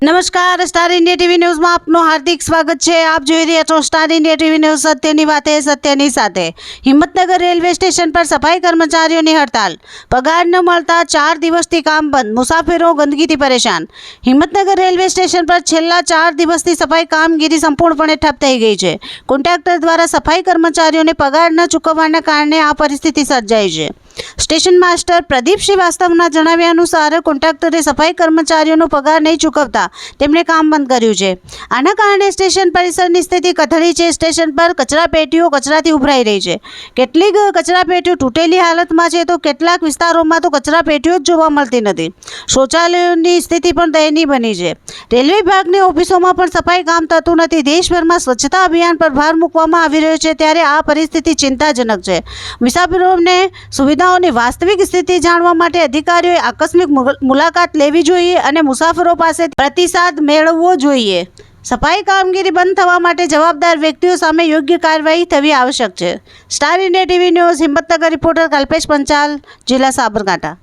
નમસ્કાર, star India TV ન્યૂઝમાં આપનું હાર્દિક સ્વાગત છે। આપ જોઈ રહ્યા છો સ્ટાર ઇન્ડિયા ટીવી ન્યૂઝ। સત્યની વાતે સત્યની સાથે। હિંમતનગર રેલવે સ્ટેશન પર સફાઈ કર્મચારીઓની હડતાલ, પગાર ન મળતા 4 દિવસથી કામ બંધ, મુસાફરો ગંદકીથી પરેશાન। હિંમતનગર રેલવે સ્ટેશન પર છેલ્લા 4 દિવસથી સફાઈ કામગીરી સંપૂર્ણપણે ઠપ થઈ ગઈ છે। કોન્ટ્રાક્ટર દ્વારા સફાઈ કર્મચારીઓને પગાર ન ચૂકવવાના કારણે આ પરિસ્થિતિ સર્જાઈ છે। સ્ટેશન માસ્ટર પ્રદીપ શ્રીવાસ્તવના જણાવ્યા અનુસાર કોન્ટ્રાક્ટરે સફાઈ કર્મચારીઓનો પગાર નહીં ચૂકવતા તેમણે કામ બંધ કર્યું છે। આના કારણે સ્ટેશન પરિસરની સ્થિતિ કથળી છે। સ્ટેશન પર કચરાપેટીઓ કચરાથી ઉભરાઈ રહી છે। કેટલીક કચરાપેટીઓ તૂટેલી હાલતમાં છે તો કેટલાક વિસ્તારોમાં તો કચરાપેટીઓ જ જોવા મળતી નથી। શૌચાલયોની સ્થિતિ પણ દયનીય બની છે। રેલવે વિભાગની ઓફિસોમાં પણ સફાઈ કામ થતું નથી। દેશભરમાં સ્વચ્છતા અભિયાન પર ભાર મૂકવામાં આવી રહ્યો છે ત્યારે આ પરિસ્થિતિ ચિંતાજનક છે। મુસાફરોને સુવિધાઓની વાસ્તવિક સ્થિતિ જાણવા માટે અધિકારીઓએ આકસ્મિક મુલાકાત લેવી જોઈએ અને મુસાફરો પાસે પ્રતિસાદ મેળવવો જોઈએ। સફાઈ કામગીરી બંધ થવા માટે જવાબદાર વ્યક્તિઓ સામે યોગ્ય કાર્યવાહી થવી આવશ્યક છે। Star India TV news Himmatnagar reporter Kalpesh Panchal, જિલ્લા સાબરકાંઠા।